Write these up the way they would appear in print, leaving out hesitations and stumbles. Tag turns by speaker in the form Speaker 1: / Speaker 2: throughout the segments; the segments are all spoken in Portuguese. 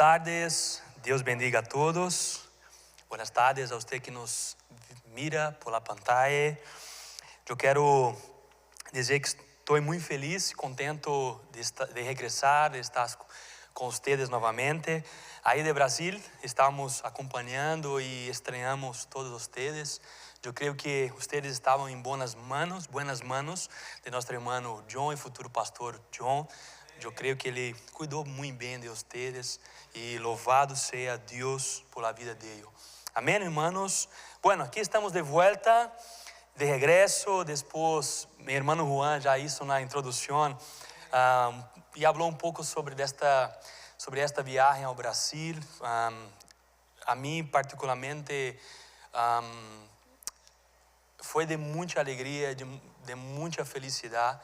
Speaker 1: tardes, Deus bendiga a todos. Buenas tardes a você que nos mira por la pantalla. Eu quero dizer que estou muito feliz e contento de regressar, de estar com vocês novamente. Aí de Brasil, estamos acompanhando e estranhamos todos vocês. Eu creio que vocês estavam em buenas manos de nosso irmão John e futuro pastor John. Eu creio que ele cuidou muito bem de vocês e louvado seja Deus por la vida dele. Amém, irmãos? Bueno, aqui estamos de volta, de regresso. Depois, meu irmão Juan já hizo na introdução e falou pouco sobre esta viagem ao Brasil. A mim, particularmente, foi de muita alegria, de muita felicidade,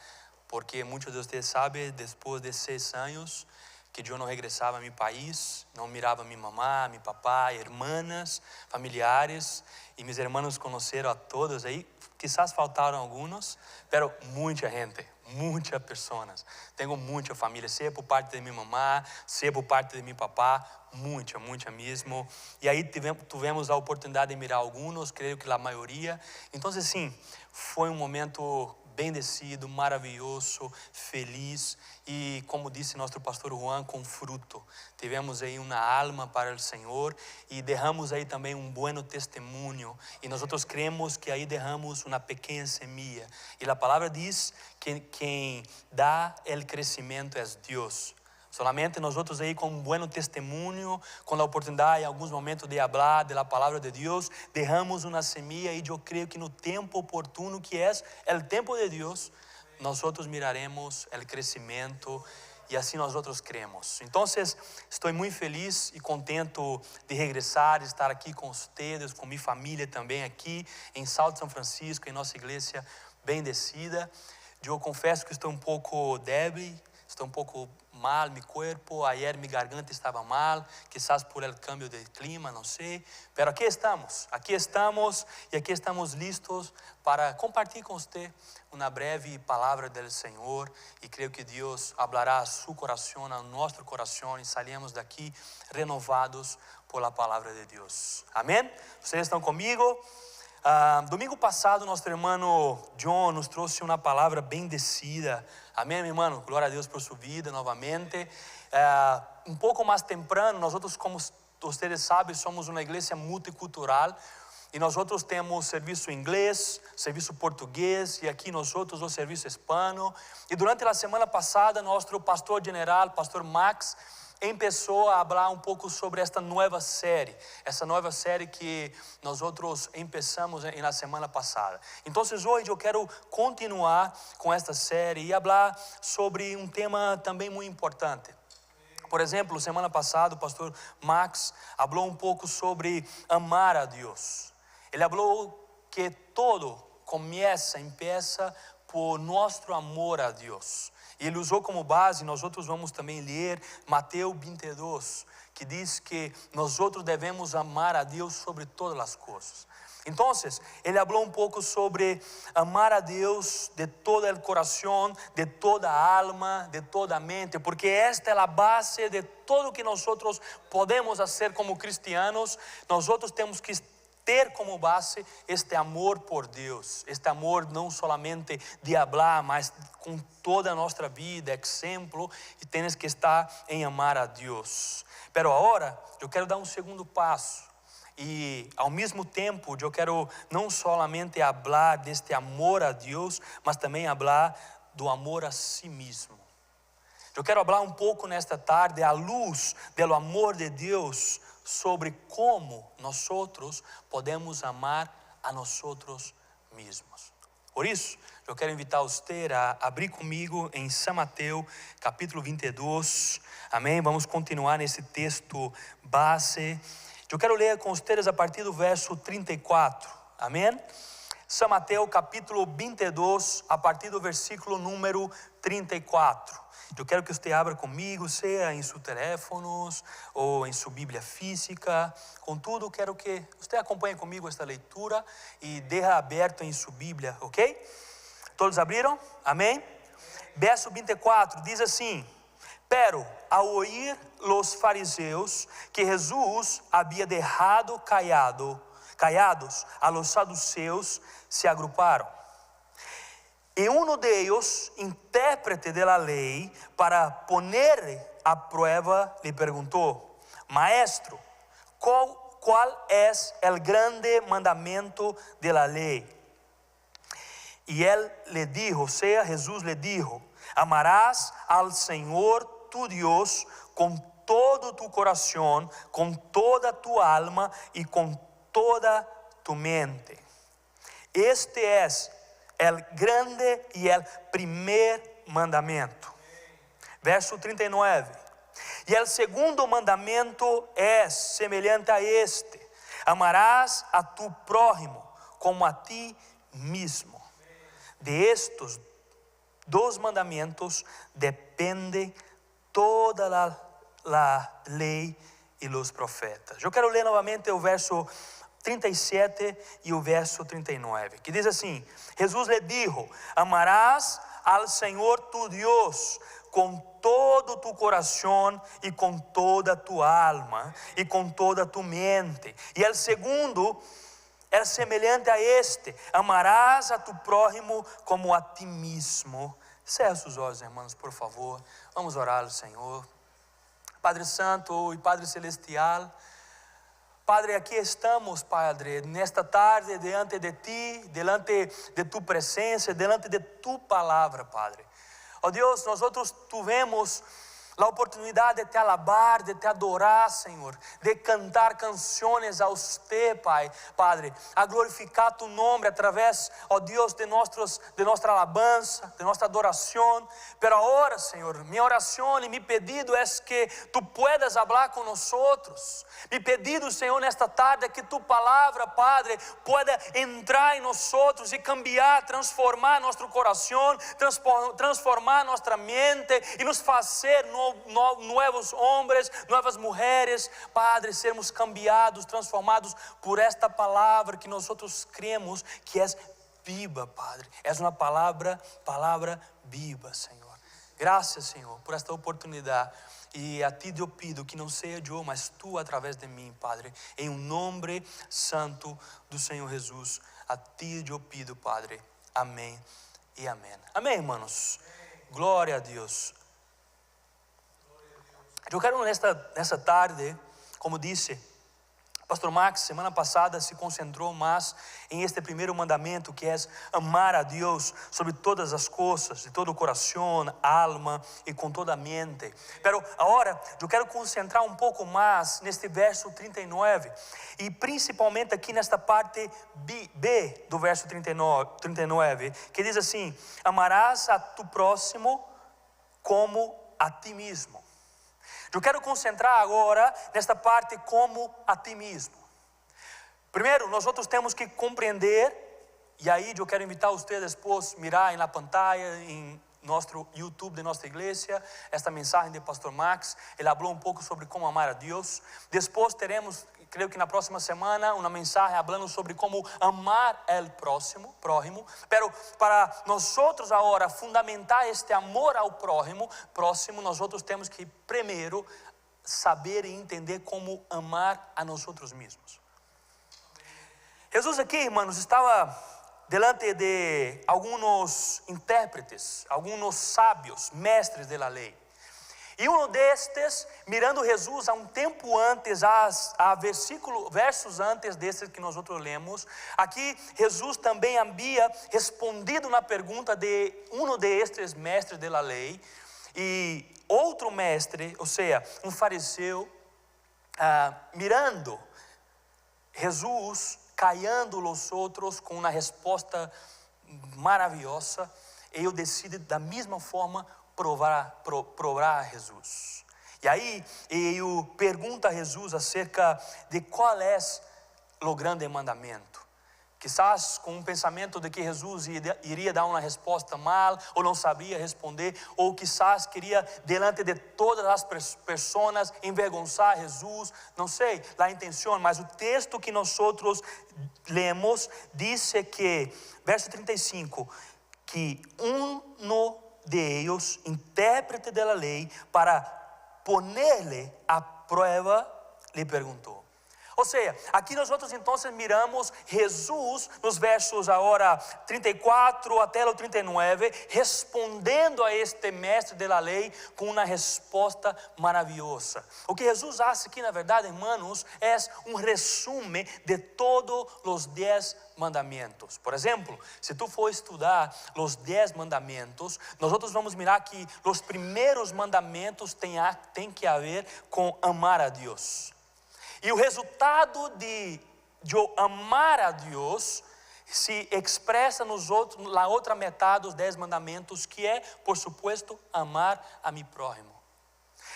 Speaker 1: porque muitos de vocês sabem, depois de 6 anos, que eu não regressava a meu país, não mirava minha mamá, meu papai, irmãs, familiares, e meus irmãos conheceram a todos aí. Quizás faltaram alguns, pero muita gente, muitas pessoas. Tenho muita família, seja por parte de minha mamá, seja por parte de meu papá, muita mesmo. E aí tivemos a oportunidade de mirar alguns, creio que a maioria. Então, sim, foi momento bendecido, maravilhoso, feliz e, como disse nosso pastor Juan, com fruto. Tivemos aí uma alma para o Senhor e derramos aí também bom testemunho. E nós cremos que aí derramos uma pequena semilla. E a palavra diz que quem dá o crescimento é Deus. Solamente nós aí com bom testemunho, com a oportunidade em alguns momentos de falar da palavra de Deus, derramos uma semilla e eu creio que no tempo oportuno que é o tempo de Deus, nós miraremos o crescimento e assim nós cremos. Então, estou muito feliz e contento de regressar, de estar aqui com vocês, com minha família também aqui em Salto São Francisco, em nossa igreja bendecida. Eu confesso que estou um pouco débil, estou um pouco mal, meu corpo, ayer minha garganta estava mal, quizás por el cambio de clima, não sei, pero aqui estamos e aqui estamos listos para compartilhar com você uma breve palavra do Senhor e creio que Deus hablará a seu coração, a nosso coração e sairemos daqui renovados por la palavra de Deus. Amém? Vocês estão comigo? Domingo passado, nosso irmão John nos trouxe uma palavra bendecida. Amém, meu irmão? Glória a Deus por sua vida novamente. Pouco mais temprano, nós, como vocês sabem, somos uma igreja multicultural. E nós temos serviço inglês, serviço português e aqui nós o serviço hispano. E durante a semana passada, nosso pastor general, pastor Max, começou a falar pouco sobre esta nova série que nós começamos na semana passada. Então, hoje eu quero continuar com esta série e falar sobre tema também muito importante. Por exemplo, semana passada o pastor Max falou pouco sobre amar a Deus. Ele falou que todo empieza por nosso amor a Deus. E ele usou como base, nós vamos também ler Mateus 22, que diz que nós devemos amar a Deus sobre todas as coisas. Então, ele falou pouco sobre amar a Deus de todo o coração, de toda a alma, de toda a mente, porque esta é a base de tudo que nós podemos fazer como cristianos. Nós temos que ter como base este amor por Deus, este amor não somente de falar, mas com toda a nossa vida, exemplo, e tens que estar em amar a Deus. Pero agora, eu quero dar segundo passo, e ao mesmo tempo, eu quero não somente falar deste amor a Deus, mas também falar do amor a si mesmo. Eu quero falar pouco nesta tarde, à luz do amor de Deus, sobre como nós podemos amar a nós mesmos. Por isso, eu quero invitar você a abrir comigo em São Mateus, capítulo 22. Amém? Vamos continuar nesse texto base. Eu quero ler com vocês a partir do verso 34. Amém? São Mateus, capítulo 22, a partir do versículo número 34. Eu quero que você abra comigo, seja em seus teléfonos ou em sua Bíblia física. Contudo, quero que você acompanhe comigo esta leitura e deixe aberto em sua Bíblia, ok? Todos abriram? Amém? Verso 24 diz assim: Pero ao oír los fariseus que Jesús había dejado callados a los saduceos, se agruparam. E um deles, intérprete de la lei, para ponerle a prueba, lhe perguntou: Maestro, qual es el grande mandamento de la ley? E ele lhe dijo, ou seja, Jesús lhe dijo: amarás al Senhor tu Dios con todo tu corazón, con toda tu alma y con toda tu mente. Este es el grande y el primer mandamento. Verso 39. E el segundo mandamento es semelhante a este: amarás a tu prójimo como a ti mismo. De estos dos mandamentos depende toda la lei e os profetas. Eu quero ler novamente o verso 37 e o verso 39, que diz assim: Jesus lhe dijo: amarás al Senhor tu Deus com todo tu coração e com toda tu alma e com toda tu mente. E o segundo é semelhante a este: amarás a tu prójimo como a ti mismo. Cerra os olhos, irmãos, por favor. Vamos orar ao Senhor. Padre Santo e Padre Celestial, Padre, aqui estamos, Padre, nesta tarde, diante de Ti, diante de Tu presença, diante de Tu palavra, Padre. Oh Deus, nós tivemos a oportunidade de Te alabar, de Te adorar, Senhor, de cantar canções a Usted, Pai, Padre, a glorificar Tu nome através, oh Deus, de nossa alabança, de nossa adoração. Pero agora, Senhor, minha oração e meu pedido é que Tu puedas falar com nós. Mi pedido, Senhor, nesta tarde é que Tu palavra, Padre, pueda entrar em nós e cambiar, transformar nosso coração, transformar nossa mente e nos fazer novos homens, novas mulheres, Padre, sermos cambiados, transformados por esta palavra que nós cremos que é viva, Padre. É uma palavra viva, Senhor. Graças, Senhor, por esta oportunidade. E a Ti eu pido que não seja eu, mas Tu através de mim, Padre. Em nome santo do Senhor Jesus, a Ti eu pido, Padre. Amém e amém. Amém, irmãos. Glória a Deus. Eu quero nesta tarde, como disse, Pastor Max, semana passada se concentrou mais em este primeiro mandamento, que é amar a Deus sobre todas as coisas, de todo o coração, alma e com toda a mente. Pero agora eu quero concentrar um pouco mais neste verso 39 e principalmente aqui nesta parte B do verso 39, que diz assim: amarás a tu próximo como a ti mesmo. Eu quero concentrar agora nesta parte como a ti mesmo. Primeiro, nós temos que compreender, e aí eu quero invitar você depois a mirar na pantalla, em nosso YouTube de nossa igreja, esta mensagem de Pastor Max. Ele falou um pouco sobre como amar a Deus. Depois teremos, creio que na próxima semana, uma mensagem falando sobre como amar o próximo. Pero para nós agora fundamentar este amor ao próximo, nós temos que primeiro saber e entender como amar a nós mesmos. Jesus aqui, irmãos, estava delante de alguns intérpretes, alguns sábios, mestres da lei. E destes, mirando Jesus a um tempo antes, versos antes desses que nós lemos, aqui Jesus também havia respondido na pergunta de destes mestres da lei, e outro mestre, ou seja, um fariseu, mirando Jesus, callando os outros com uma resposta maravilhosa, ele decide da mesma forma provar a Jesus. E aí ele pergunta a Jesus acerca de qual é o grande mandamento. Quizás com um pensamento de que Jesus iria dar uma resposta mal, ou não sabia responder, ou quizás queria, delante de todas as pessoas, envergonçar Jesus. Não sei a intenção, mas o texto que nós lemos diz que, verso 35, que de ellos, intérprete de la ley, para ponerle a prueba, le perguntou. Ou seja, aqui nós então miramos Jesus nos versos agora 34 até o 39, respondendo a este mestre da lei com uma resposta maravilhosa. O que Jesus faz aqui, na verdade, irmãos, é um resumo de todos os 10 mandamentos. Por exemplo, se tu for estudar os 10 mandamentos, nós vamos mirar que os primeiros mandamentos têm que ver com amar a Deus. E o resultado de eu amar a Deus se expressa na outra metade dos 10 mandamentos, que é, por supuesto, amar a mi prójimo.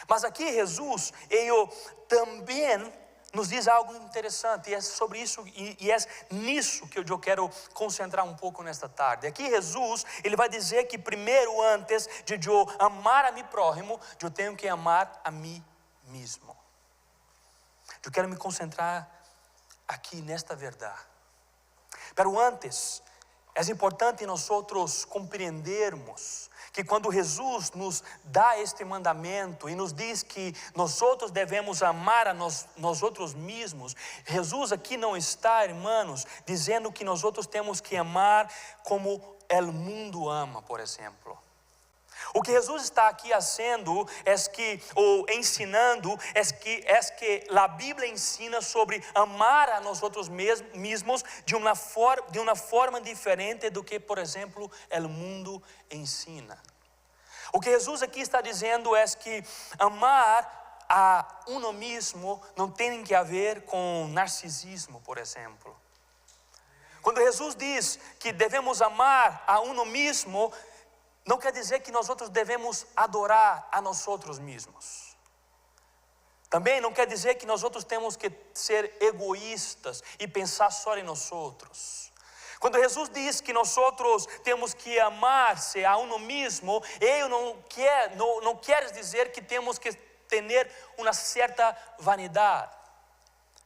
Speaker 1: Mas aqui Jesus, ele também nos diz algo interessante, e é sobre isso, e é nisso que eu quero concentrar um pouco nesta tarde. Aqui Jesus, ele vai dizer que primeiro, antes de eu amar a mi prójimo, eu tenho que amar a mim mesmo. Eu quero me concentrar aqui nesta verdade. Pero antes, é importante nós compreendermos que quando Jesus nos dá este mandamento e nos diz que nós devemos amar a nós outros mesmos, Jesus aqui não está, irmãos, dizendo que nós temos que amar como o mundo ama, por exemplo. O que Jesus está aqui fazendo ou ensinando é que a Bíblia ensina sobre amar a nós mesmos de uma forma diferente do que, por exemplo, o mundo ensina. O que Jesus aqui está dizendo é que amar a uno mesmo não tem que ver com narcisismo, por exemplo. Quando Jesus diz que devemos amar a uno mesmo, não quer dizer que nós devemos adorar a nós mesmos. Também não quer dizer que nós temos que ser egoístas e pensar só em nós. Quando Jesus diz que nós temos que amar-se a uno mesmo, ele não quer dizer que temos que ter uma certa vanidade.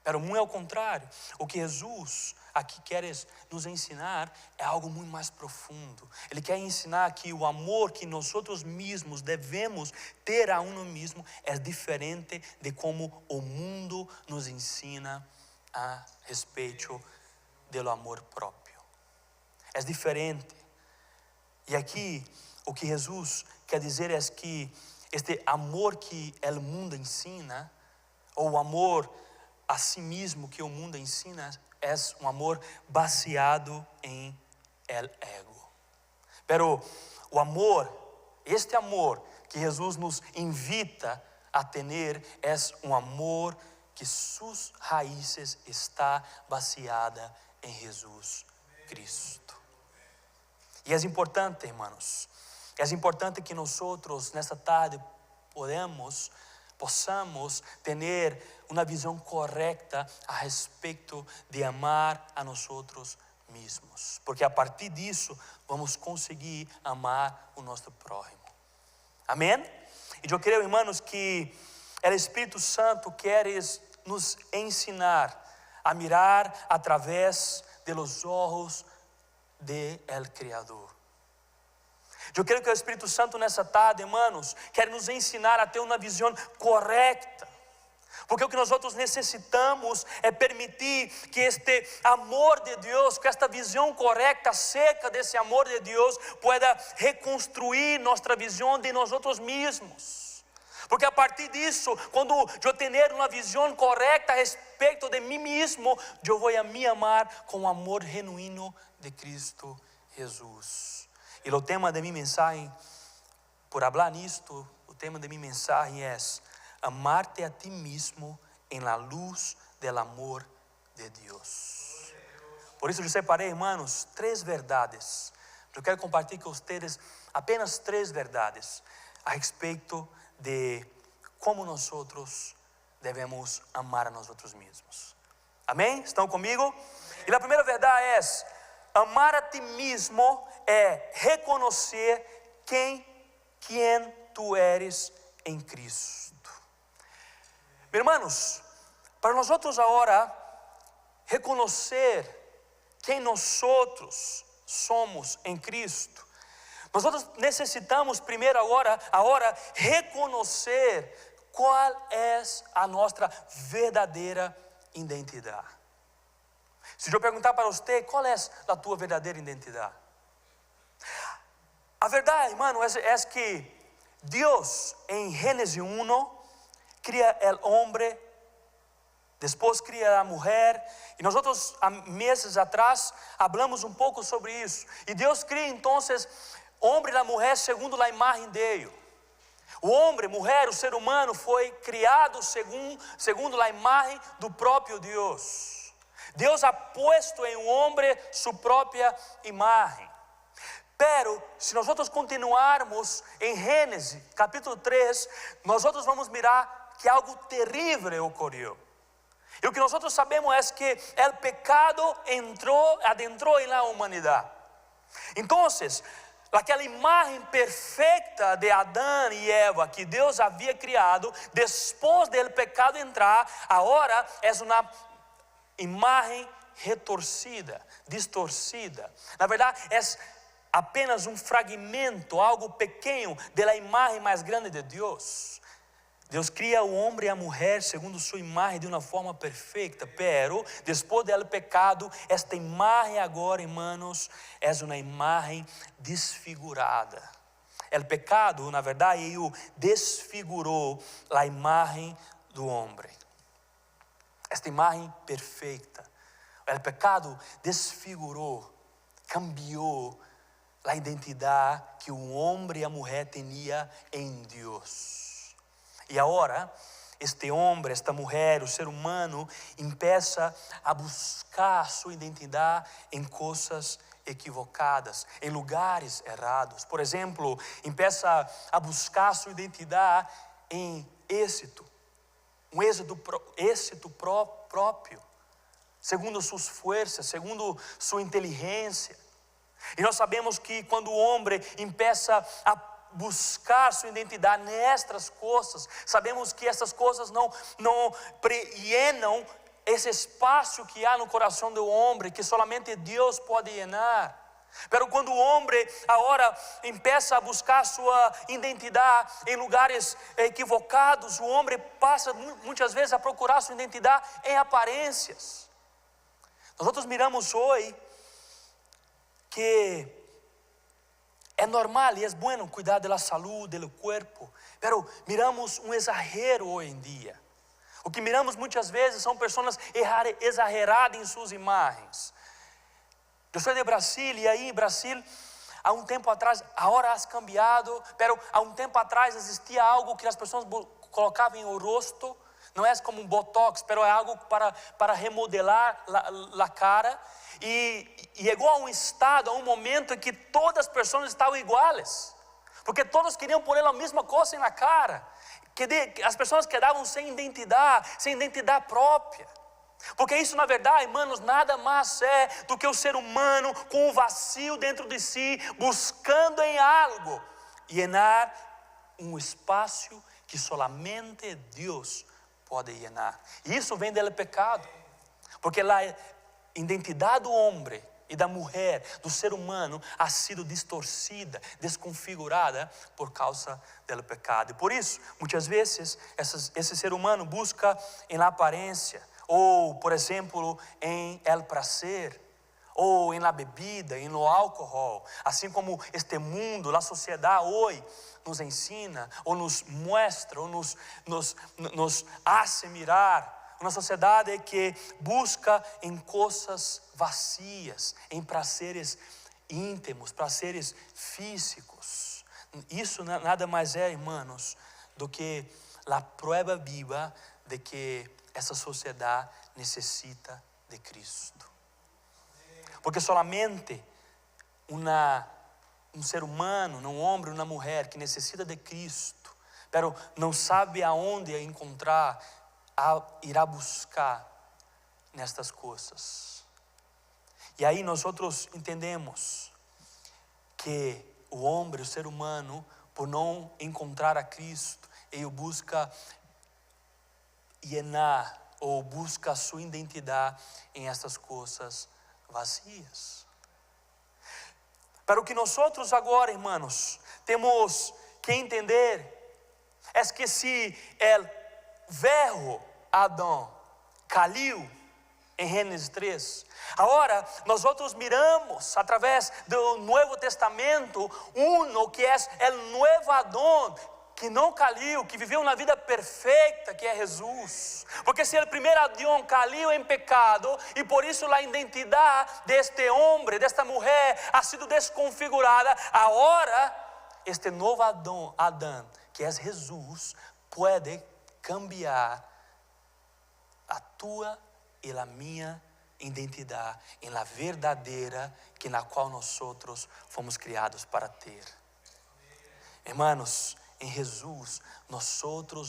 Speaker 1: Mas muito ao contrário, o que Jesus aqui quer nos ensinar é algo muito mais profundo. Ele quer ensinar que o amor que nós mesmos devemos ter a uno mesmo é diferente de como o mundo nos ensina a respeito do amor próprio. É diferente. E aqui o que Jesus quer dizer é que este amor que o mundo ensina, ou o amor a si mesmo que o mundo ensina, é um amor baseado em el ego. Pero o amor, este amor que Jesus nos invita a ter, é um amor que suas raízes está baseada em Jesus Cristo. E é importante, irmãos, é importante que nós nesta tarde possamos ter uma visão correta a respeito de amar a nós mesmos, porque a partir disso vamos conseguir amar o nosso prójimo. Amém? E eu creio, irmãos, que o Espírito Santo quer nos ensinar a mirar através de los ojos de el Criador. Eu creio que o Espírito Santo nessa tarde, irmãos, quer nos ensinar a ter uma visão correta. Porque o que nós necessitamos é permitir que este amor de Deus, que esta visão correta acerca desse amor de Deus, pueda reconstruir nossa visão de nós mesmos. Porque a partir disso, quando eu tenho uma visão correta a respeito de mim mesmo, eu vou me amar com o amor genuíno de Cristo Jesus. E o tema de minha mensagem, por falar nisto, o tema de minha mensagem é amar-te a ti mesmo em la luz del amor de Deus. Por isso eu separei, irmãos, 3 verdades. Eu quero compartilhar com vocês apenas 3 verdades a respeito de como nós devemos amar a nós mesmos. Amém? Estão comigo? E a primeira verdade é: amar a ti mesmo é reconhecer quem tu eres em Cristo. Irmãos, para nós agora reconhecer quem nós somos em Cristo, Nós necessitamos primeiro agora reconhecer qual é a nossa verdadeira identidade. Se eu perguntar para você, qual é a tua verdadeira identidade? A verdade, irmão, é que Deus em Gênesis 1 cria o homem, depois cria a mulher, e nós meses atrás hablamos pouco sobre isso. E Deus cria então o homem e a mulher segundo a imagem dele. O homem, mulher, o ser humano foi criado segundo a imagem do próprio Deus. Deus ha puesto em um homem sua própria imagem. Pero, se nós continuarmos em Gênesis capítulo 3, nós vamos mirar que algo terrível ocorreu. E o que nós sabemos é que o pecado adentrou na humanidade. Então, aquela imagem perfeita de Adão e Eva que Deus havia criado, depois do pecado entrar, agora é uma imagem retorcida, distorcida. Na verdade, é apenas um fragmento, algo pequeno da imagem mais grande de Deus. Deus cria o homem e a mulher segundo sua imagem de uma forma perfeita, pero depois do pecado, esta imagem agora, irmãos, é uma imagem desfigurada. O pecado, na verdade, ele desfigurou a imagem do homem. Esta imagem perfeita. O pecado desfigurou, cambiou a identidade que o homem e a mulher tinham em Deus. E agora, este homem, esta mulher, o ser humano, começa a buscar sua identidade em coisas equivocadas, em lugares errados. Por exemplo, começa a buscar sua identidade em êxito, êxito próprio, segundo suas forças, segundo sua inteligência. E nós sabemos que quando o homem começa a buscar sua identidade nestas coisas, sabemos que essas coisas não preenchem esse espaço que há no coração do homem, que somente Deus pode llenar. Pero quando o homem agora começa a buscar sua identidade em lugares equivocados, o homem passa muitas vezes a procurar sua identidade em aparências. Nós miramos hoje que é normal e é bueno cuidar da saúde, do corpo, pero miramos exagero hoje em dia. O que miramos muitas vezes são pessoas exageradas em suas imagens. Eu sou de Brasil e aí em Brasil, há tempo atrás, agora has cambiado, pero há tempo atrás existia algo que as pessoas colocavam em o rosto, não é como um botox, pero é algo para remodelar a cara. E chegou a estado, a momento em que todas as pessoas estavam iguais, porque todos queriam pôr a mesma coisa na cara, que as pessoas quedavam sem identidade própria, porque isso na verdade, irmãos, nada mais é do que o ser humano com um vazio dentro de si, buscando em algo, llenar um espaço que solamente Deus pode llenar. E isso vem do pecado, porque a identidade do homem e da mulher, do ser humano, ha sido distorcida, desconfigurada por causa do pecado. E por isso, muitas vezes, esse ser humano busca em la aparência, ou, por exemplo, em el prazer, ou em la bebida, em no álcool, assim como este mundo, a sociedade hoje nos ensina, ou nos mostra, ou nos hace mirar. Uma sociedade que busca em coisas vazias, em prazeres íntimos, prazeres físicos. Isso nada mais é, irmãos, do que a prova viva de que essa sociedade necessita de Cristo. Porque solamente um ser humano, um homem, uma mulher que necessita de Cristo, pero não sabe aonde encontrar, irá buscar nestas coisas. E aí nós entendemos que o homem, o ser humano, por não encontrar a Cristo, ele busca llenar ou busca a sua identidade em essas coisas vazias. Pero o que nós agora, irmãos, temos que entender é que se o velho Adão caiu em Gênesis 3, agora nós miramos através do Novo Testamento que é o novo Adão, que não caiu, que viveu uma vida perfeita, que é Jesus. Porque se o primeiro Adão caiu em pecado, e por isso a identidade deste homem, desta mulher, ha sido desconfigurada, agora este novo Adão, que é Jesus, pode cambiar a tua e a minha identidade em la verdadeira que na qual nós fomos criados para ter. Hermanos, em Jesus, nós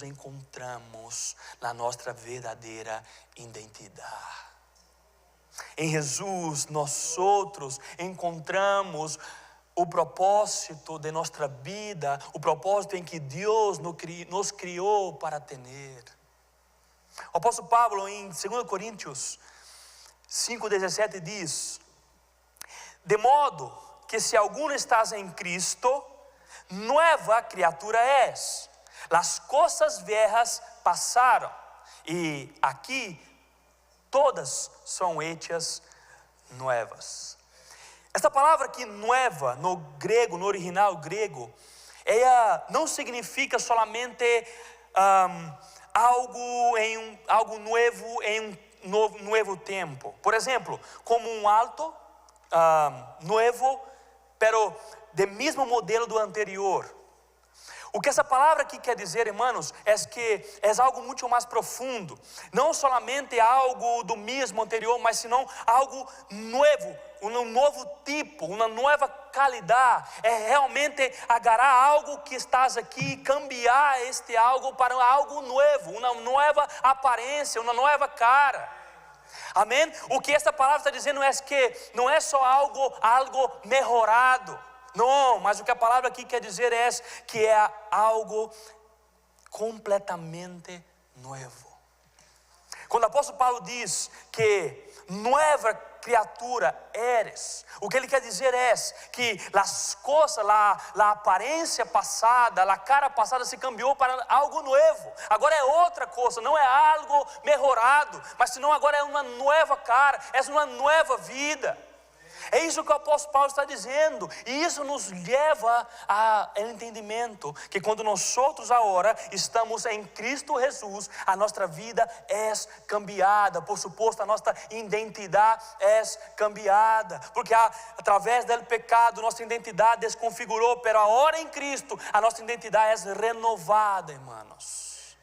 Speaker 1: encontramos a nossa verdadeira identidade. Em Jesus, nós encontramos o propósito de nossa vida, o propósito em que Deus nos criou para ter. O apóstolo Pablo, em 2 Coríntios 5,17 diz: de modo que se alguno estás em Cristo, nueva criatura és, las coisas viejas passaram, e aqui todas são hechas nuevas. Esta palavra aqui, nueva, no grego, no original grego, ela não significa solamente algo novo em novo tempo. Por exemplo, como um auto novo, pero do mesmo modelo do anterior. O que essa palavra aqui quer dizer, irmãos, é que é algo muito mais profundo. Não solamente algo do mesmo anterior, mas senão algo novo, um novo tipo, uma nova qualidade. É realmente agarrar algo que estás aqui e cambiar este algo para algo novo, uma nova aparência, uma nova cara. Amém? O que essa palavra está dizendo é que não é só algo melhorado. Não, mas o que a palavra aqui quer dizer é que é algo completamente novo. Quando o apóstolo Paulo diz que nova criatura eres, o que ele quer dizer é que as coisas, a aparência passada, a cara passada se cambiou para algo novo. Agora é outra coisa, não é algo melhorado, mas senão agora é uma nova cara, é uma nova vida. É isso que o apóstolo Paulo está dizendo, e isso nos leva ao entendimento que quando nós agora estamos em Cristo Jesus, a nossa vida é cambiada, por suposto a nossa identidade é cambiada, porque através do pecado nossa identidade desconfigurou, pero agora em Cristo a nossa identidade é renovada, irmãos.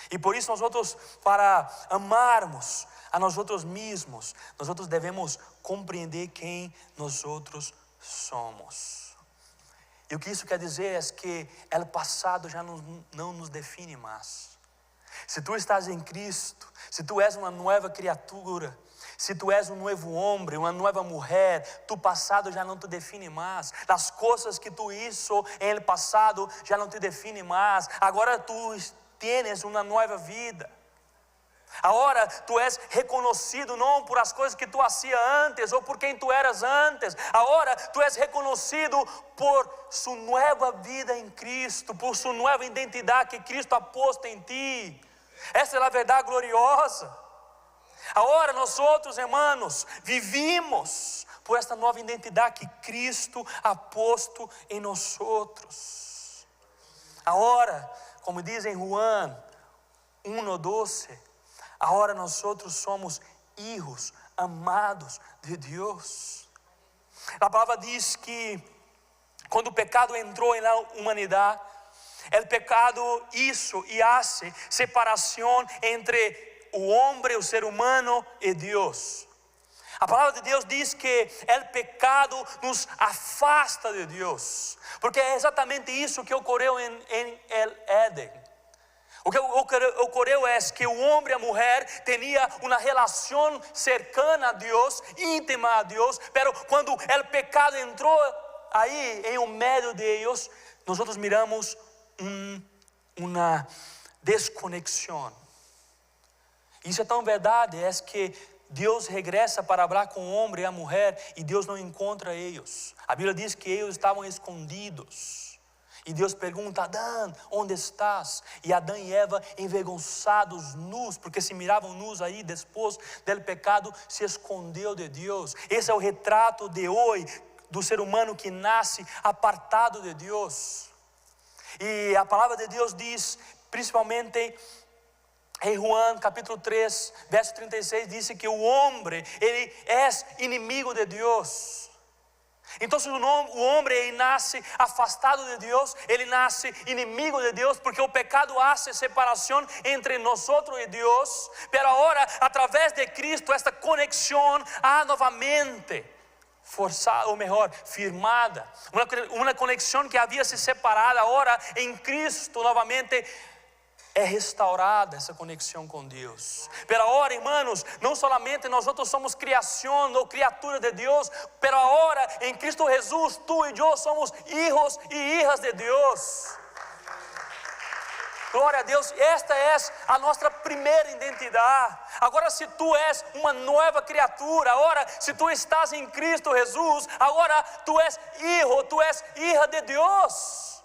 Speaker 1: E por isso nós para amarmos a nós mesmos, nós devemos compreender quem nós somos. E o que isso quer dizer é que o passado já não nos define mais. Se tu estás em Cristo, se tu és uma nova criatura, se tu és um novo homem, uma nova mulher, tu passado já não te define mais. As coisas que tu hizo em el passado já não te define mais. Agora tu tens uma nova vida. Agora tu és reconhecido não por as coisas que tu hacía antes ou por quem tu eras antes. Agora tu és reconhecido por sua nova vida em Cristo, por sua nova identidade que Cristo ha posto em ti. Essa é a verdade gloriosa. Agora nós irmãos, vivimos por esta nova identidade que Cristo ha posto em nós. Agora, como diz em Juan 1:12, agora nós somos hijos amados de Deus. A palavra diz que quando o pecado entrou na humanidade, o pecado hizo e hace separação entre o homem, o ser humano e Deus. A palavra de Deus diz que o pecado nos afasta de Deus, porque é exatamente isso que ocorreu em Éden. O que ocorreu é que o homem e a mulher tinham uma relação cercana a Deus, íntima a Deus, pero quando o pecado entrou aí em meio de eles, nós miramos uma desconexão. Isso é tão verdade, é que Deus regressa para falar com o homem e a mulher e Deus não encontra eles. A Bíblia diz que eles estavam escondidos. E Deus pergunta: Adão, onde estás? E Adão e Eva, envergonçados, nus, porque se miravam nus aí, depois do pecado, se escondeu de Deus. Esse é o retrato de hoje, do ser humano que nasce apartado de Deus. E a palavra de Deus diz, principalmente em João capítulo 3, verso 36, diz que o homem, ele é inimigo de Deus. Então o homem ele nasce afastado de Deus, ele nasce inimigo de Deus, porque o pecado hace separação entre nós e Deus. Pero agora, através de Cristo, esta conexão há novamente forçada, ou melhor, firmada. Uma conexão que havia se separado, agora em Cristo novamente é restaurada essa conexão com Deus. Pero agora, irmãos, não somente nós somos criação ou criatura de Deus, pero agora em Cristo Jesus, tu e eu somos hijos e hijas de Deus. Glória a Deus, esta é a nossa primeira identidade. Agora, se tu és uma nova criatura, agora se tu estás em Cristo Jesus, agora tu és hijo, tu és hija de Deus.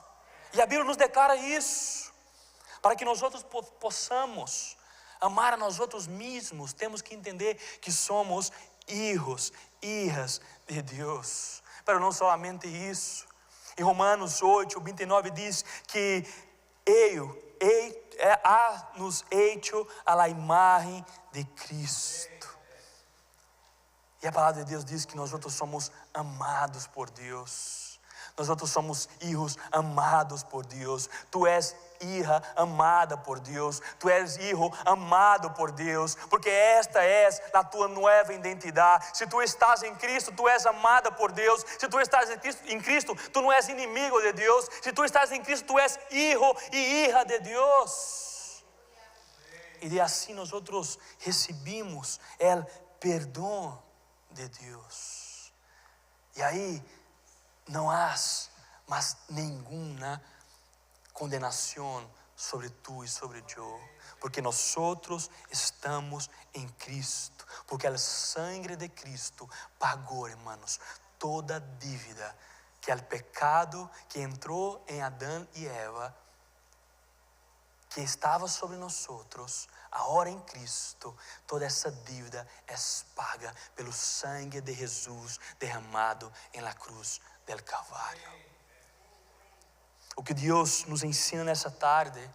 Speaker 1: E a Bíblia nos declara isso. Para que nós outros possamos amar a nós outros mesmos, temos que entender que somos hijos, hijas de Deus. Mas não somente isso. Em Romanos 8, 29 diz que nos hecho a la imagen de Cristo. E a palavra de Deus diz que nós outros somos amados por Deus. Nós outros somos hijos amados por Deus. Tu és hija amada por Deus, tu és hijo amado por Deus, porque esta é a tua nova identidade. Se tu estás em Cristo, tu és amada por Deus. Se tu estás em Cristo, tu não és inimigo de Deus. Se tu estás em Cristo, tu és hijo e hija de Deus. E assim nós outros recebemos o perdão de Deus. E aí não há mais nenhuma condenação sobre tu e sobre eu, porque nós outros estamos em Cristo, porque o sangue de Cristo pagou, irmãos, toda a dívida que o pecado que entrou em Adão e Eva, que estava sobre nós outros, agora em Cristo, toda essa dívida é paga pelo sangue de Jesus derramado em la cruz del Calvário. O que Deus nos ensina nessa tarde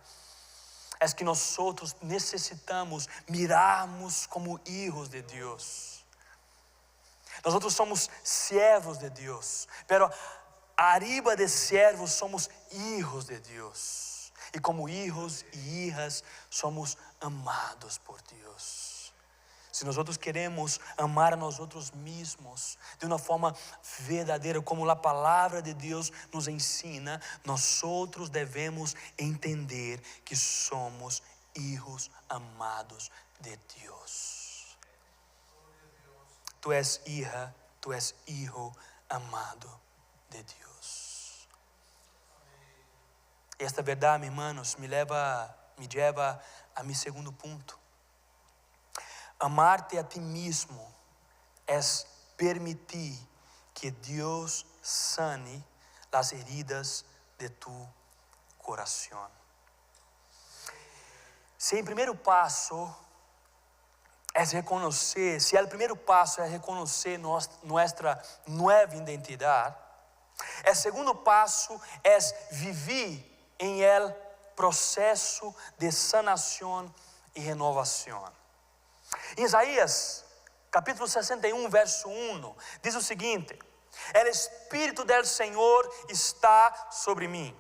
Speaker 1: é que nós outros necessitamos mirarmos como hijos de Deus. Nós outros somos servos de Deus, pero arriba de servos somos hijos de Deus. E como hijos e hijas somos amados por Deus. Se nós outros queremos amar a nós outros mesmos de uma forma verdadeira, como a palavra de Deus nos ensina, nós outros devemos entender que somos hijos amados de Deus. Tu és hija, tu és hijo amado de Deus. Esta verdade, irmãos, me leva a meu segundo ponto. Amar-te a ti mesmo é permitir que Deus sane as heridas de tu coração. Se o primeiro passo é reconhecer, se o primeiro passo é reconhecer nossa nova identidade, o segundo passo é viver em el processo de sanação e renovação. Em Isaías, capítulo 61, verso 1, diz o seguinte: El Espírito del Senhor está sobre mim,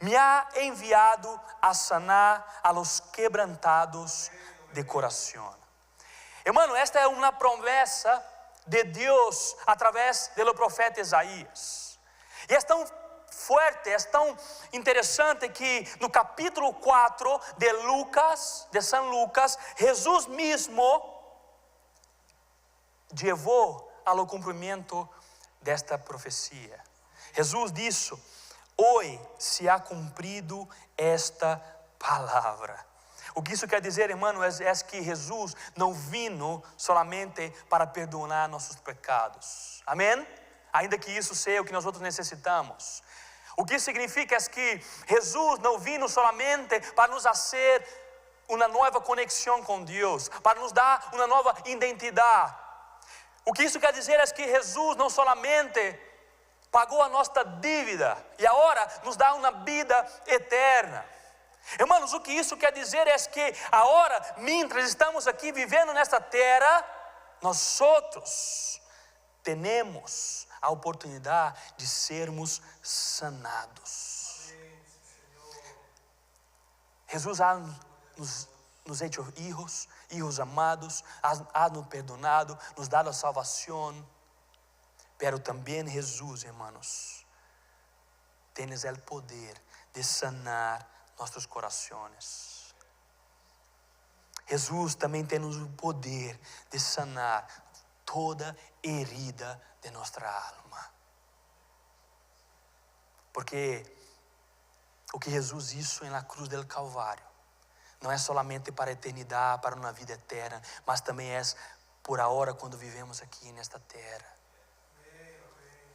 Speaker 1: me ha enviado a sanar a los quebrantados de coração. Hermano, esta é uma promessa de Deus através do profeta Isaías. E é tão forte, é tão interessante que no capítulo 4 de São Lucas, Jesus mesmo levou ao cumprimento desta profecia. Jesus disse: hoje se ha cumprido esta palavra. O que isso quer dizer, irmão, é que Jesus não vino solamente para perdoar nossos pecados. Amém? Ainda que isso seja o que nós outros necessitamos. O que significa é que Jesus não vino solamente para nos fazer uma nova conexão com Deus, para nos dar uma nova identidade. O que isso quer dizer é que Jesus não solamente pagou a nossa dívida e agora nos dá uma vida eterna. Irmãos, o que isso quer dizer é que agora, mientras estamos aqui vivendo nesta terra, nós outros temos a oportunidade de sermos sanados. Jesus ha nos hecho hijos amados, ha nos perdonado, nos dado a salvação. Pero também Jesus, hermanos, tienes el poder de sanar nossos corações. Jesus também tem o poder de sanar toda herida de nossa alma. Porque o que Jesus hizo na cruz del Calvário não é solamente para a eternidade, para uma vida eterna, mas também é por agora quando vivemos aqui nesta terra.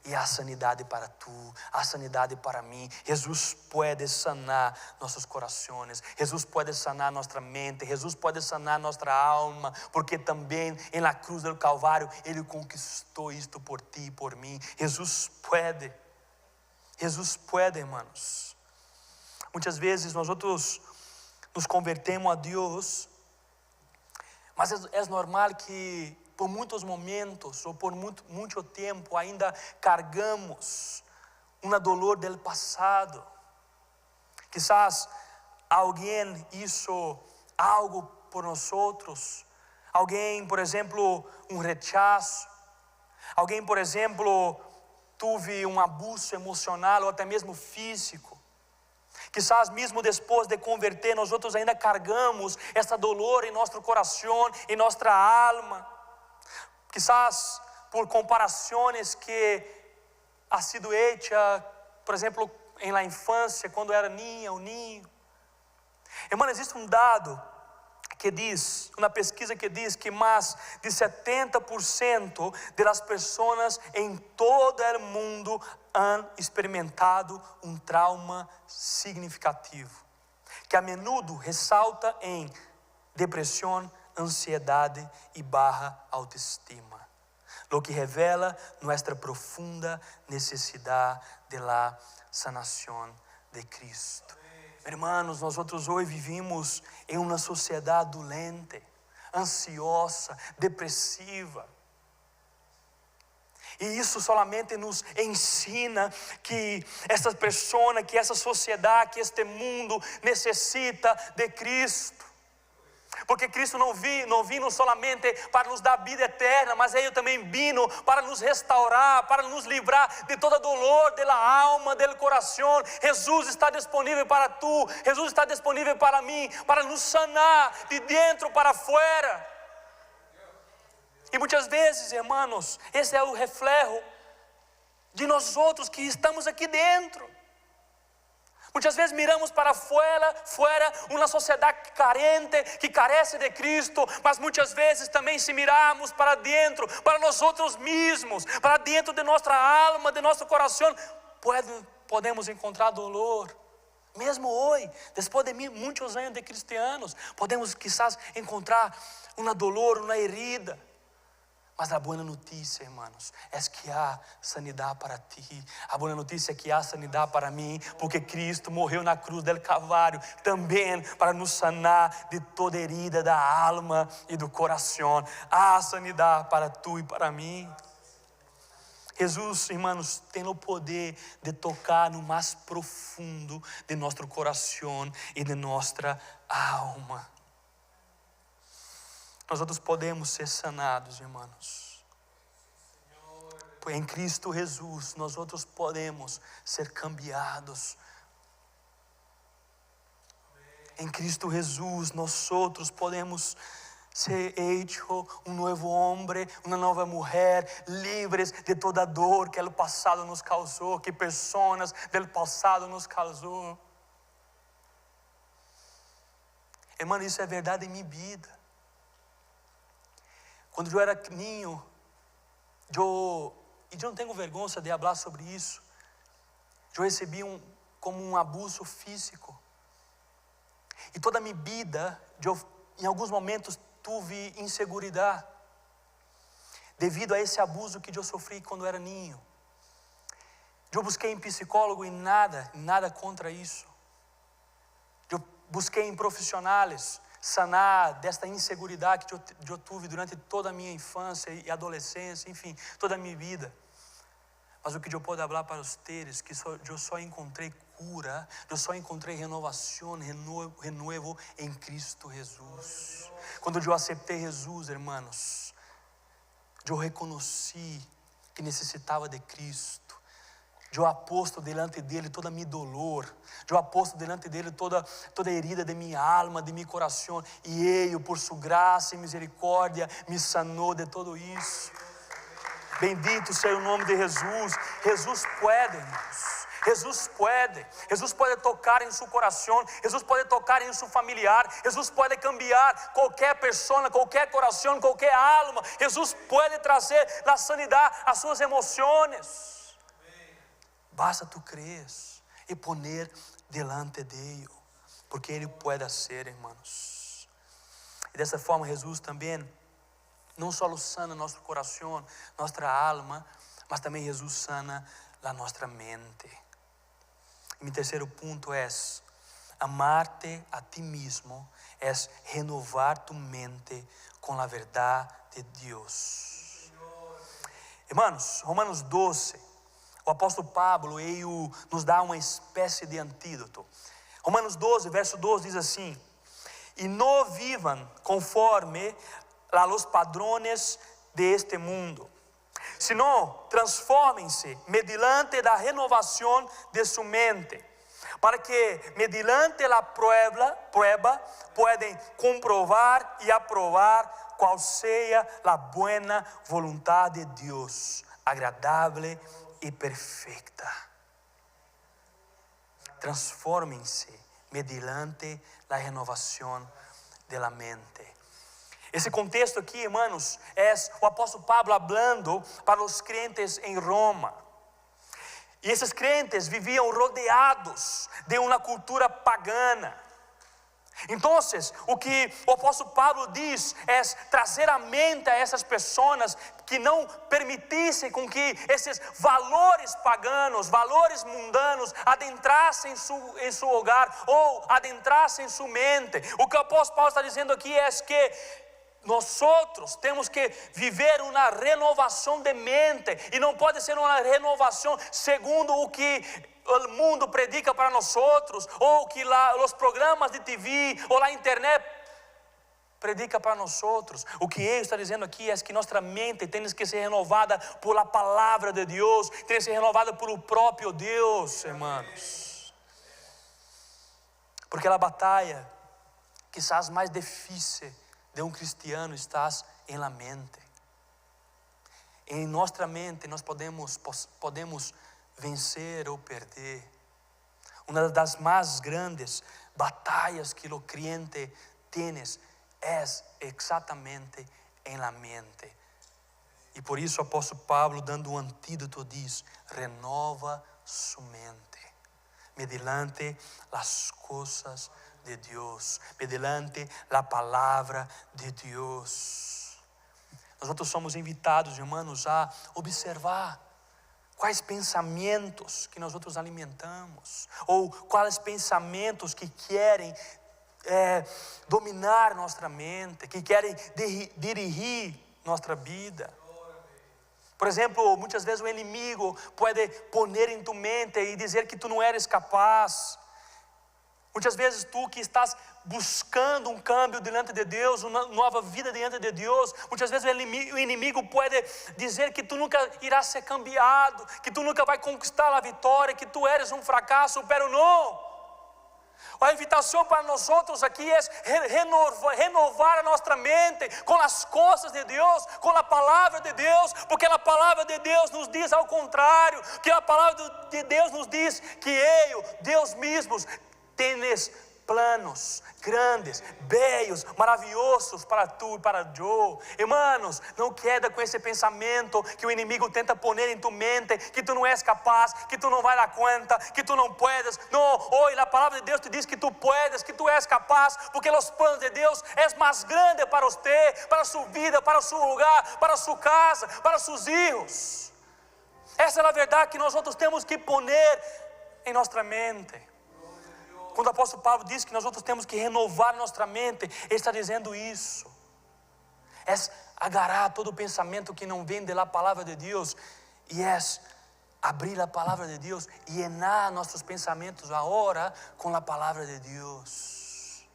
Speaker 1: E há sanidade para tu, há sanidade para mim. Jesus pode sanar nossos corações, Jesus pode sanar nossa mente, Jesus pode sanar nossa alma, porque também na cruz do Calvário Ele conquistou isto por ti e por mim. Jesus pode, irmãos. Muitas vezes nós outros nos convertemos a Deus, mas é normal que por muitos momentos ou por muito tempo ainda cargamos uma dolor del passado. Quizás alguém hizo algo por nós outros. Alguém, por exemplo, rechaço. Alguém, por exemplo, teve abuso emocional ou até mesmo físico. Quizás mesmo depois de converter, nós outros ainda cargamos essa dolor em nosso coração, em nossa alma. Quizás por comparações que ha sido hecha, por exemplo, em la infância, quando era niña ou ninho. Irmão, existe dado que diz, uma pesquisa que diz que mais de 70% das pessoas em todo o mundo han experimentado trauma significativo, que a menudo ressalta em depressão, ansiedade e baixa autoestima, lo que revela nossa profunda necessidade de la sanação de Cristo. Hermanos, nós outros hoje vivimos em uma sociedade doente, ansiosa, depressiva. E isso solamente nos ensina que essa pessoa, que essa sociedade, que este mundo necessita de Cristo. Porque Cristo não vino solamente para nos dar vida eterna, mas Ele também vino para nos restaurar, para nos livrar de toda dolor, da alma, do coração. Jesus está disponível para tu, Jesus está disponível para mim, para nos sanar de dentro para fora. E muitas vezes, irmãos, esse é o reflexo de nós outros que estamos aqui dentro. Muitas vezes miramos para fora, uma sociedade carente, que carece de Cristo, mas muitas vezes também se miramos para dentro, para nós outros mesmos, para dentro de nossa alma, de nosso coração, podemos encontrar dolor. Mesmo hoje, depois de muitos anos de cristianos, podemos quizás encontrar uma dolor, uma herida. Mas a boa notícia, irmãos, é que há sanidade para ti. A boa notícia é que há sanidade para mim, porque Cristo morreu na cruz del Calvário também para nos sanar de toda herida da alma e do coração. Há sanidade para tu e para mim. Jesus, irmãos, tem o poder de tocar no mais profundo de nosso coração e de nossa alma. Nós outros podemos ser sanados, irmãos. Em Cristo Jesus, nós outros podemos ser cambiados. Em Cristo Jesus, nós outros podemos ser hecho novo homem, uma nova mulher, livres de toda dor que o passado nos causou, que pessoas do passado nos causou. Irmão, isso é verdade em minha vida. Quando eu era ninho, eu não tenho vergonha de falar sobre isso. Eu recebi como um abuso físico. E toda a minha vida, em alguns momentos, tive insegurança devido a esse abuso que eu sofri quando era ninho. Eu busquei em psicólogo e nada contra isso. Eu busquei em profissionais sanar desta insegurança que eu tive durante toda a minha infância e adolescência, enfim, toda a minha vida. Mas o que eu posso falar para vocês que eu só encontrei cura, eu só encontrei renovação, renovo em Cristo Jesus. Quando eu aceitei Jesus, irmãos, eu reconheci que necessitava de Cristo. Eu aposto delante dele toda a minha dolor. Eu aposto delante dele toda a herida de minha alma, de meu coração. E ele, por sua graça e misericórdia, me sanou de tudo isso. Bendito seja o nome de Jesus. Jesus pode, irmãos. Jesus pode tocar em seu coração. Jesus pode tocar em seu familiar. Jesus pode cambiar qualquer pessoa, qualquer coração, qualquer alma. Jesus pode trazer a sanidade às suas emoções. Basta tu crees e poner delante de Ele, porque Ele pode ser, irmãos. E dessa forma Jesus também não só sana nosso coração, nossa alma, mas também Jesus sana a nossa mente. E meu terceiro ponto é: amar-te a ti mesmo é renovar tu mente com a verdade de Deus. Irmãos, Romanos 12. O apóstolo Pablo, ele nos dá uma espécie de antídoto. Romanos 12, verso 12 diz assim: e não vivam conforme a los padrões de este mundo, sino transformem-se mediante da renovação de sua mente, para que mediante la prueba puedan comprovar e aprovar qual seja a buena voluntade de Deus, agradável e perfeita. Transformem-se mediante a renovação de la mente. Esse contexto aqui, irmãos, é o apóstolo Pablo falando para os crentes em Roma. E esses crentes viviam rodeados de uma cultura pagana. Então, o que o apóstolo Pablo diz é trazer à mente a essas pessoas que não permitissem com que esses valores paganos, valores mundanos adentrassem em seu hogar ou adentrassem em sua mente. O que o apóstolo Paulo está dizendo aqui é que nós temos que viver uma renovação de mente, e não pode ser uma renovação segundo o que o mundo predica para nós, ou que os programas de TV ou a internet predica para nós. O que ele está dizendo aqui é que nossa mente tem que ser renovada por a palavra de Deus, tem que ser renovada por o próprio Deus, irmãos. Porque a batalha quizás mais difícil de um cristiano está em la mente. Em nossa mente nós podemos vencer ou perder. Uma das mais grandes batalhas que o crente tem é exatamente em la mente. E por isso o apóstolo Pablo, dando um antídoto, diz: renova sua mente mediante as coisas de Deus, mediante a palavra de Deus. Nós somos invitados, irmãos, a observar quais pensamentos que nós alimentamos, ou quais pensamentos que querem dominar nossa mente, que querem dirigir nossa vida. Por exemplo, muitas vezes o inimigo pode poner em tu mente e dizer que tu não eres capaz. Muitas vezes tu que estás buscando um câmbio diante de Deus, uma nova vida diante de Deus, muitas vezes o inimigo pode dizer que tu nunca irás ser cambiado, que tu nunca vai conquistar a vitória, que tu eres um fracasso, pero não. A invitação para nós aqui é renovar a nossa mente com as coisas de Deus, com a palavra de Deus, porque a palavra de Deus nos diz ao contrário, que a palavra de Deus nos diz que Ele, Deus mesmo, tens planos grandes, belos, maravilhosos para tu e para eu. Irmãos, não queda com esse pensamento que o inimigo tenta poner em tu mente, que tu não és capaz, que tu não vai dar conta, que tu não puedes. Não, hoje a palavra de Deus te diz que tu puedes, que tu és capaz, porque os planos de Deus é mais grande para você, para sua vida, para seu lugar, para sua casa, para seus filhos. Essa é a verdade que nós outros temos que poner em nossa mente. Quando o apóstolo Paulo diz que nós outros temos que renovar nossa mente, ele está dizendo isso. É agarrar todo pensamento que não vem da palavra de Deus e é abrir a palavra de Deus e llenar nossos pensamentos agora com a palavra de Deus.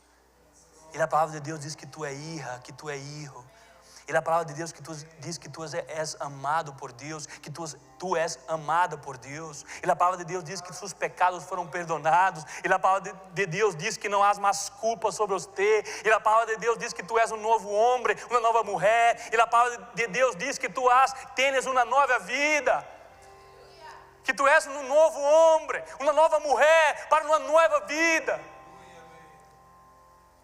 Speaker 1: E a palavra de Deus diz que tu é hija, que tu é hijo. E a palavra de Deus diz que tu és amado por Deus, que tu és amada por Deus. E a palavra de Deus diz que seus pecados foram perdonados. E a palavra de Deus diz que não há mais culpa sobre você. E a palavra de Deus diz que tu és um novo homem, uma nova mulher. E a palavra de Deus diz que tu tens uma nova vida. Que tu és um novo homem, uma nova mulher para uma nova vida.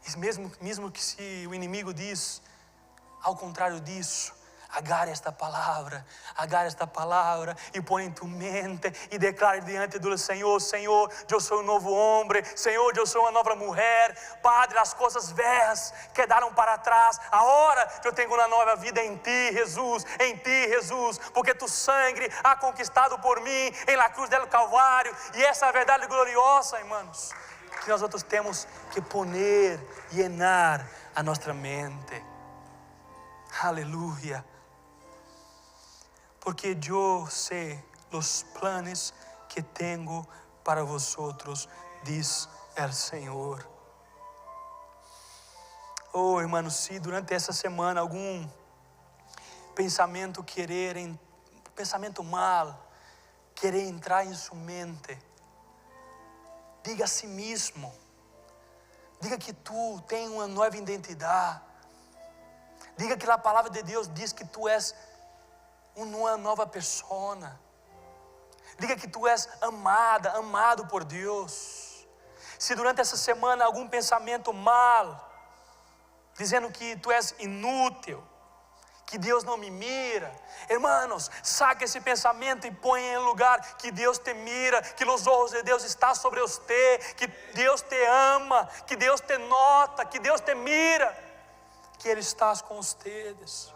Speaker 1: E mesmo que se o inimigo diz ao contrário disso, agarre esta palavra e põe em tu mente e declare diante do Senhor: Senhor, eu sou um novo homem, Senhor, eu sou uma nova mulher. Padre, as coisas velhas quedaram para trás, agora eu tenho uma nova vida em ti, Jesus, porque tu sangue ha conquistado por mim em la cruz del Calvário. E essa é a verdade gloriosa, irmãos, que nós outros temos que poner, llenar a nossa mente. Aleluia. Porque eu sei os planos que tenho para vosotros, diz o Senhor. Oh, irmãos, se durante essa semana algum pensamento mal querer entrar em sua mente, diga a si mesmo, diga que tu tens uma nova identidade. Diga que a palavra de Deus diz que tu és uma nova pessoa. Diga que tu és amado por Deus. Se durante essa semana algum pensamento mal, dizendo que tu és inútil, que Deus não me mira, irmãos, saque esse pensamento e põe em lugar que Deus te mira, que os olhos de Deus estão sobre você, que Deus te ama, que Deus te nota, que Deus te mira, que Ele está com vocês.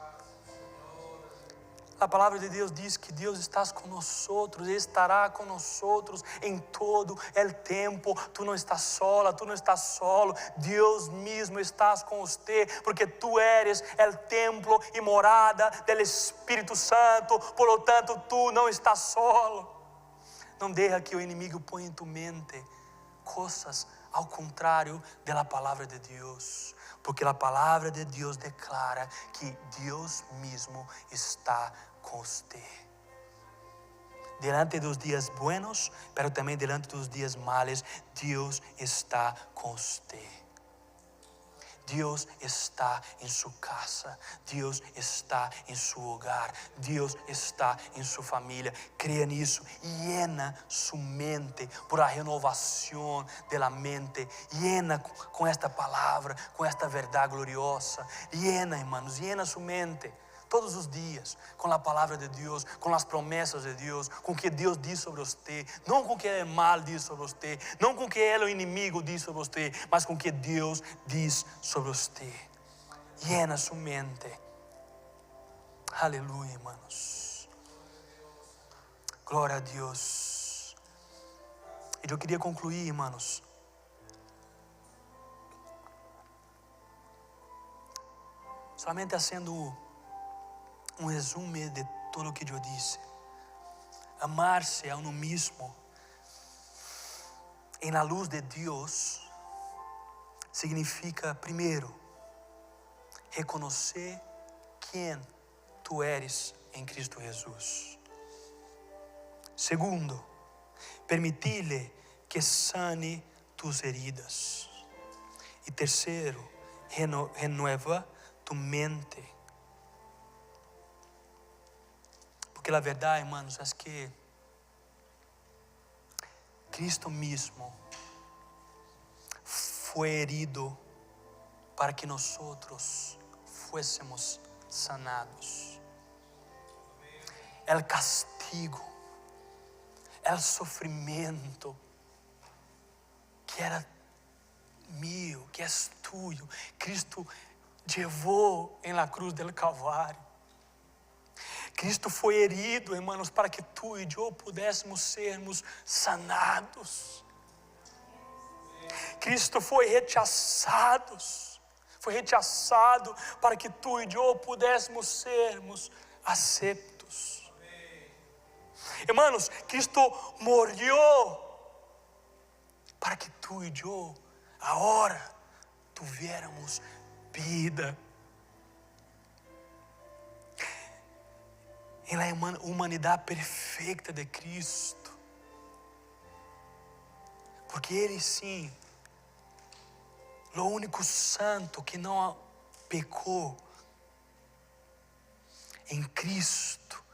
Speaker 1: A palavra de Deus diz que Deus está conosco, estará conosco em todo o tempo. Tu não estás sola, tu não estás solo. Deus mesmo está com você, porque tu eres o templo e morada do Espírito Santo. Por lo tanto, tu não estás solo. Não deixa que o inimigo ponha em tu mente coisas ao contrário da palavra de Deus. Porque a palavra de Deus declara que Deus mesmo está com você. Delante dos dias buenos, pero também delante dos dias malos, Deus está com você. Deus está em sua casa, Deus está em seu hogar, Deus está em sua família. Creia nisso e llena sua mente por a renovação da mente. Llena com esta palavra, com esta verdade gloriosa. Llena, irmãos, llena sua mente todos os dias com a palavra de Deus, com as promessas de Deus, com o que Deus diz sobre você, não com o que o mal diz sobre você, não com o que o inimigo diz sobre você, mas com o que Deus diz sobre você. Llena sua mente. Aleluia, irmãos. Glória a Deus. E eu queria concluir, irmãos, somente fazendo resumo de tudo o que eu disse. Amar-se a uno mesmo em la luz de Deus significa, primeiro, reconhecer quem tu eres em Cristo Jesus. Segundo, permitir-lhe que sane tus heridas. E terceiro, renueva tu mente. Porque a verdade, irmãos, é que Cristo mesmo fue herido para que nosotros fuésemos sanados. El castigo, el sofrimento que era mío, que es tuyo, Cristo llevou en la cruz del Calvário. Cristo foi herido, hermanos, para que tu e eu pudéssemos sermos sanados. Cristo foi rechaçado para que tu e eu pudéssemos sermos aceptos. Hermanos, Cristo morreu para que tu e eu agora tuviéramos vida. Em la humanidade perfeita de Cristo, porque Ele sim, o único santo que não pecou, em Cristo,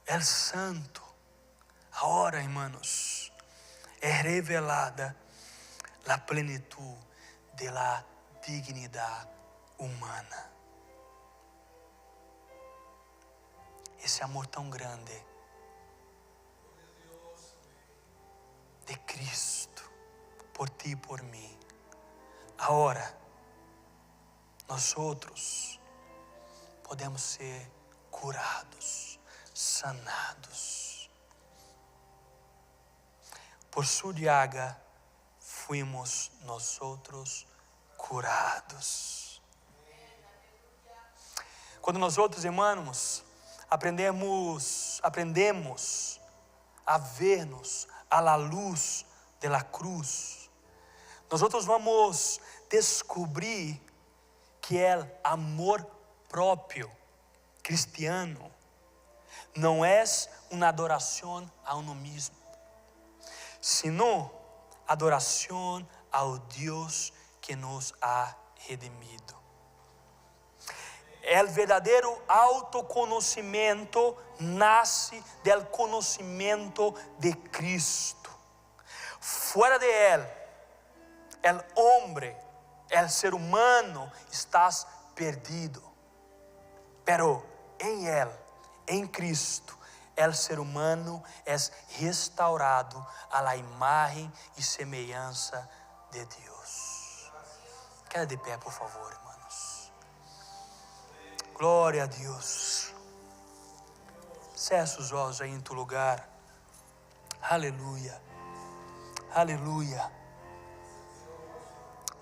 Speaker 1: é santo. Agora, hermanos, é revelada a plenitude de la dignidade humana. Esse amor tão grande de Cristo por ti e por mim. Agora, nós outros podemos ser curados, sanados. Por sua llaga fuimos nós outros curados. Quando nós outros, irmãos, aprendemos a ver-nos à la luz de la cruz, nós outros vamos descobrir que é amor próprio cristiano não é uma adoração a uno mesmo, sino adoração ao Deus que nos ha redimido. O verdadeiro autoconhecimento nasce do conhecimento de Cristo. Fora de Él, o homem, o ser humano, estás perdido. Pero em Él, em Cristo, o ser humano é restaurado à la imagem e semelhança de Deus. Queda de pé, por favor, irmãos. Glória a Deus. Cessa os olhos aí em tu lugar. Aleluia. Aleluia.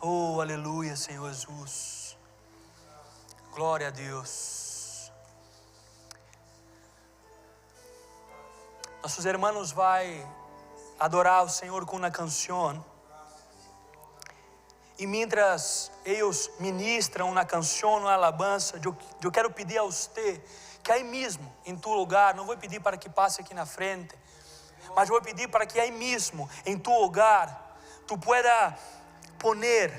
Speaker 1: Oh, aleluia, Senhor Jesus. Glória a Deus. Nossos irmãos vai adorar o Senhor com uma canção. E mientras eles ministram uma canção, uma alabança, eu quero pedir a você que aí mesmo, em tu lugar, não vou pedir para que passe aqui na frente, mas vou pedir para que aí mesmo, em tu lugar, tu pueda poner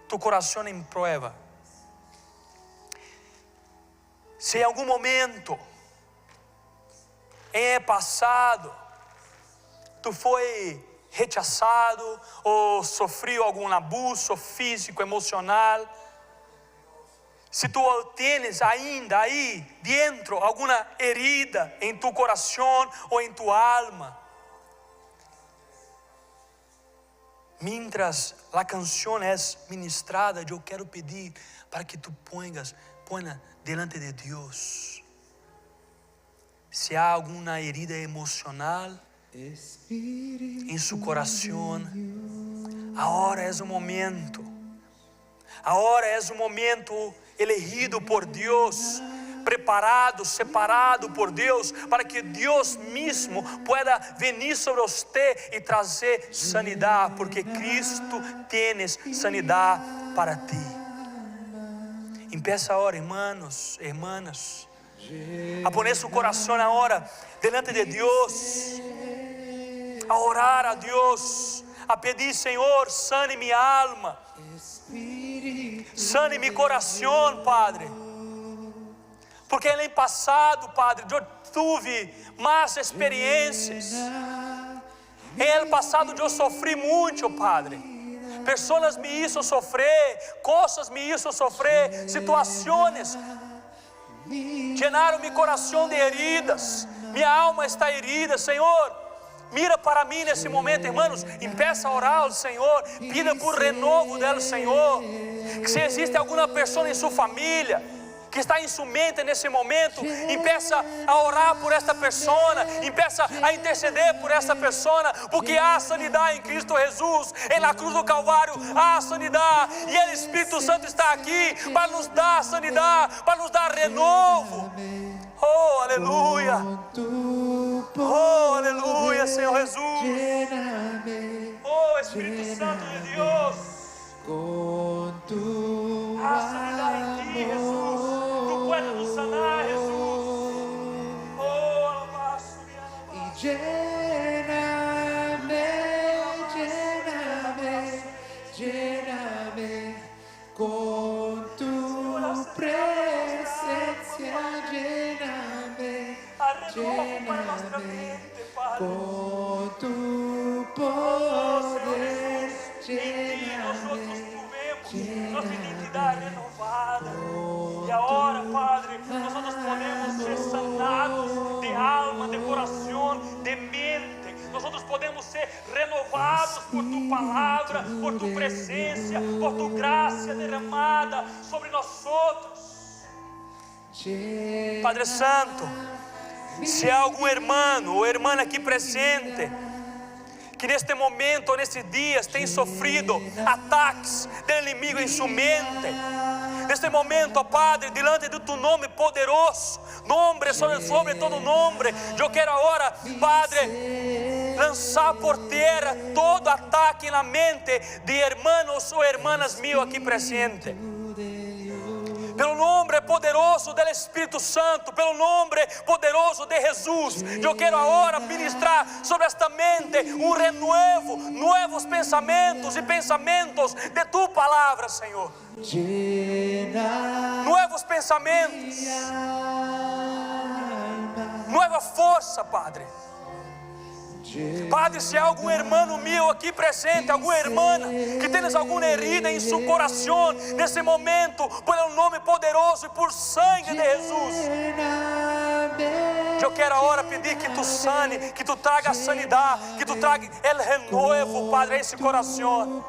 Speaker 1: tu coração em prova. Se em algum momento, em passado, tu foi rechazado ou sofreu algum abuso físico, emocional, se tu tens ainda aí dentro alguma herida em tu coração ou em tu alma, mientras a canção é ministrada, eu quero pedir para que tu ponha delante de Deus. Se há alguma herida emocional em seu coração, agora é o momento. Agora é o momento elegido por Deus, preparado, separado por Deus, para que Deus mesmo pueda venir sobre você e trazer sanidade, porque Cristo tem sanidade para ti. Empieza agora, irmãos, irmãs, a poner seu coração agora delante de Deus, a orar a Deus, a pedir: Senhor, sane minha alma, sane meu coração, Padre, porque em passado, Padre, eu tive mais experiências. Em passado eu sofri muito, Padre, Personas me hizo sofrer, cosas me hizo sofrer, situaciones llenaram mi coração de heridas. Minha alma está herida, Senhor. Mira para mim nesse momento, irmãos. Empeça a orar ao Senhor. Pida por renovo dela, Senhor. Que se existe alguma pessoa em sua família que está em sua mente nesse momento, empeça a orar por esta pessoa, empeça a interceder por esta pessoa, porque há sanidade em Cristo Jesus. Na cruz do Calvário há sanidade, e o Espírito Santo está aqui para nos dar sanidade, para nos dar renovo. Oh, aleluia! Oh, aleluia, Senhor Jesus! Oh, Espírito Santo de Deus! Há sanidade em ti, Jesus! Tu puedes nos sanar, Jesus! Oh, alabaço!
Speaker 2: Lléname con tu presencia, lléname con tu poder,
Speaker 1: nossa identidade renovada. E agora, Padre, nós podemos ser sanados de alma, de coração, de mente. Nós podemos ser renovados por tu palavra, por tu presença, por tu graça derramada sobre nós outros. Padre Santo, se há algum irmão ou irmã aqui presente que neste momento ou nesses dias tem sofrido ataques do inimigo em sua mente, neste momento, ó Padre, diante de tu nome poderoso, nome sobre todo nome, eu quero agora, Padre, lançar por terra todo ataque na mente de irmãos ou irmãs meus aqui presentes. Pelo nome poderoso do Espírito Santo, pelo nome poderoso de Jesus, eu quero agora ministrar sobre esta mente renovo, novos pensamentos e pensamentos de tu palavra, Senhor. Novos pensamentos, nova força, Padre. Padre, se há algum irmão meu aqui presente, alguma irmã que tenha alguma herida em seu coração, nesse momento, pelo nome poderoso e por sangue de Jesus, eu quero agora pedir que tu sane, que tu traga sanidade, que tu traga o renovo, Padre, a esse coração.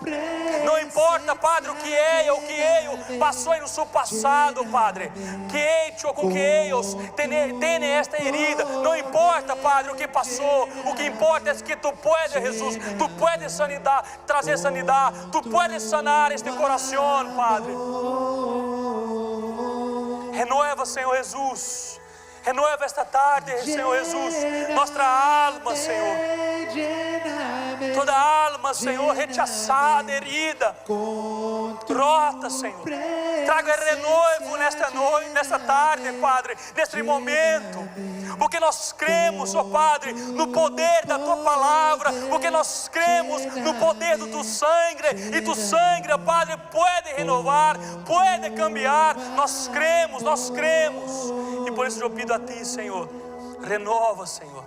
Speaker 1: Não importa, Padre, o que ele passou no seu passado, Padre, que hecho com que eles têm esta herida, não importa, Padre, o que passou, o que importa é que tu puedes, Jesus, tu puedes sanidade, trazer sanidade, tu puedes sanar este coração, Padre. Renova, Senhor Jesus. Renova esta tarde, Senhor Jesus, nossa alma, Senhor. Toda alma, Senhor, rechaçada, herida, rota, Senhor. Traga renovo nesta noite, nesta tarde, Padre, neste momento. Porque nós cremos, ó Padre, no poder da Tua palavra. Porque nós cremos no poder do Teu sangue. E Tu sangue, ó Padre, pode renovar, pode cambiar. Nós cremos, nós cremos. E por isso eu pido a Ti, Senhor, renova, Senhor.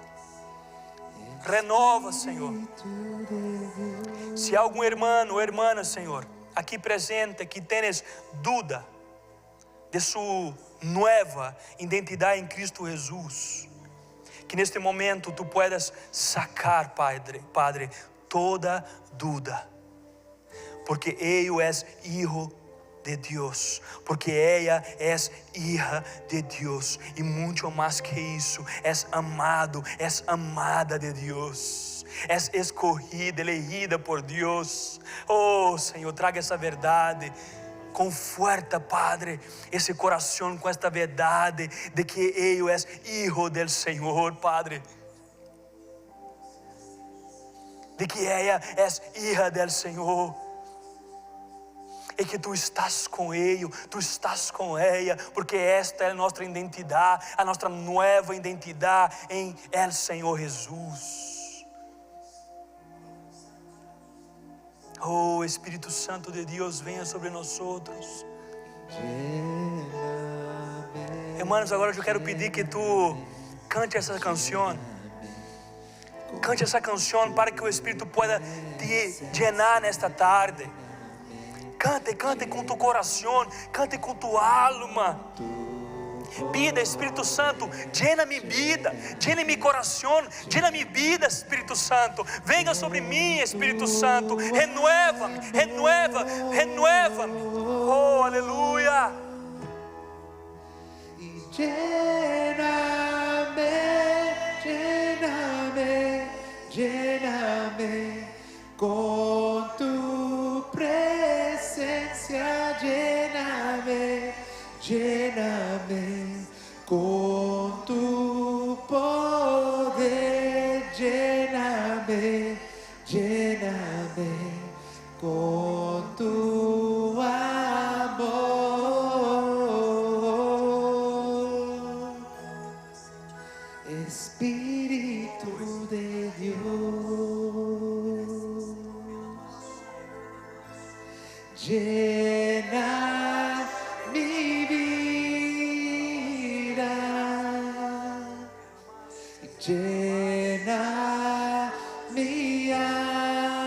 Speaker 1: Renova, Senhor. Se há algum irmão ou irmã, Senhor, aqui presente, que tens dúvida de sua nova identidade em Cristo Jesus, que neste momento tu puedas sacar, Padre, toda dúvida, porque Ele é Hijo de Deus, porque ela é hija de Deus, e muito mais que isso, é amado, é amada de Deus, é escolhida, elegida por Deus. Oh Senhor, traga essa verdade, conforta, Padre, esse coração com esta verdade de que Ele é Hijo del Senhor, Padre, de que ela é hija del Senhor. E que Tu estás com Ele, Tu estás com ela, porque esta é a nossa identidade, a nossa nova identidade em El Senhor Jesus. Oh, Espírito Santo de Deus, venha sobre nós outros. Irmãos, agora eu quero pedir que Tu cante essa canção. Cante essa canção para que o Espírito possa te llenar nesta tarde. Cante, cante com tu coração, cante com tu alma. Pida, Espírito Santo, llena mi vida, llena mi coração, llena mi vida, Espírito Santo. Venga sobre mim, Espírito Santo. Renueva-me, renueva-me. Oh, aleluia.
Speaker 2: Lléname, lléname, lléname con tu presencia, lléname, lléname con tu poder, lléname, lléname con tu amor. Espíritu de Dios, llena mi vida, llena mi alma,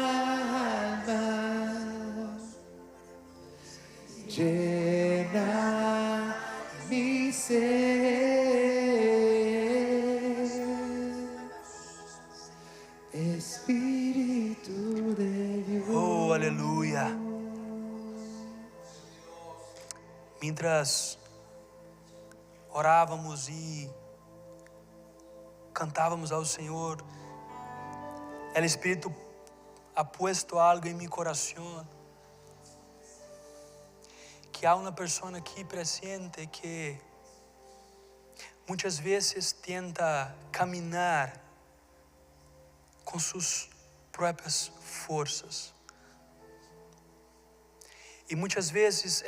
Speaker 2: llena mi ser. Espíritu de Dios.
Speaker 1: Oh, aleluia. Mientras orávamos e cantávamos ao Senhor, o Espírito ha puesto algo em meu coração, que há uma pessoa aqui presente que muitas vezes tenta caminhar com suas próprias forças. E muitas vezes o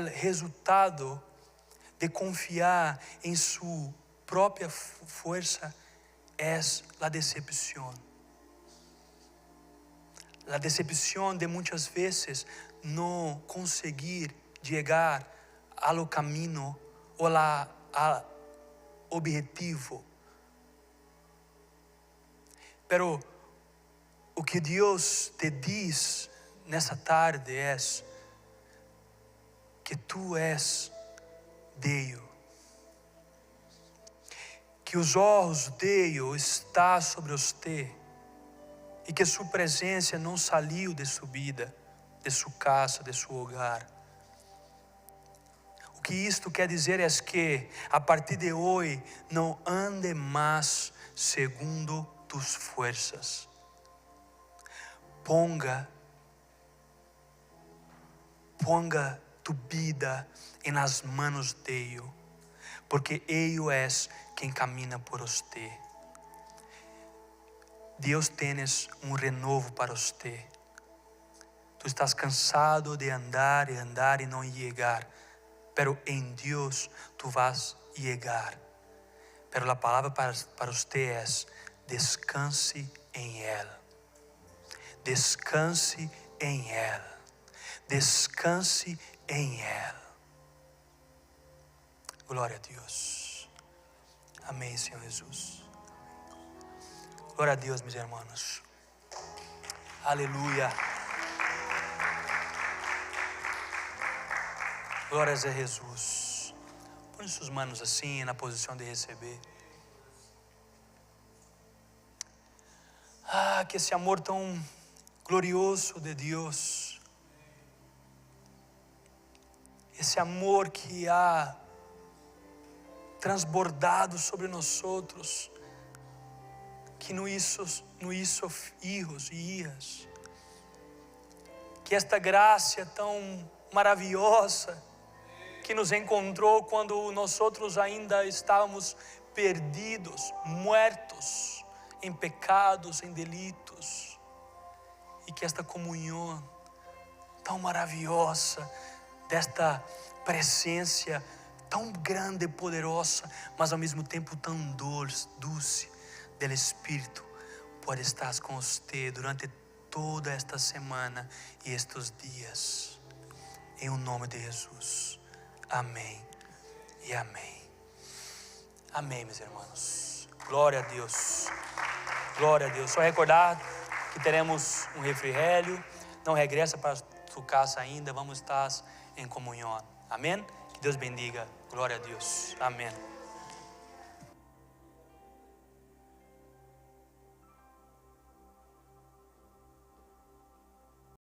Speaker 1: resultado de confiar em sua própria força é a decepção. A decepção de muitas vezes não conseguir chegar ao caminho ou ao objetivo. Pero o que Deus te diz nessa tarde é que tu és Deus, que os olhos de Deus estão sobre você e que sua presença não saiu de sua vida, de sua casa, de seu hogar. O que isto quer dizer é que a partir de hoje não ande mais segundo tus fuerzas. Ponga tu vida em las manos de Ele, porque Ele é quem camina por você. Deus tens renovo para você. Tu estás cansado de andar e andar e não chegar, pero em Deus tu vas chegar. Pero a palavra para você é: descanse em Ele. Descanse em Ele. Descanse em Ele. Glória a Deus. Amém, Senhor Jesus. Glória a Deus, meus irmãos. Aleluia. Glórias a Jesus. Põe suas mãos assim, na posição de receber. Que esse amor tão glorioso de Deus, esse amor que há transbordado sobre nós outros, que nos hizo hijos e hijas, que esta graça tão maravilhosa que nos encontrou quando nós outros ainda estávamos perdidos, muertos em pecados, em delitos, e que esta comunhão tão maravilhosa, desta presença tão grande e poderosa, mas ao mesmo tempo tão doce do Espírito, pode estar com você durante toda esta semana e estes dias, em o nome de Jesus. Amém e amém. Amém, meus irmãos. Glória a Deus. Glória a Deus. Só recordar que teremos refrigerio. Não regressa para tu casa ainda, vamos estar em comunhão. Amém? Que Deus bendiga. Glória a Deus. Amém.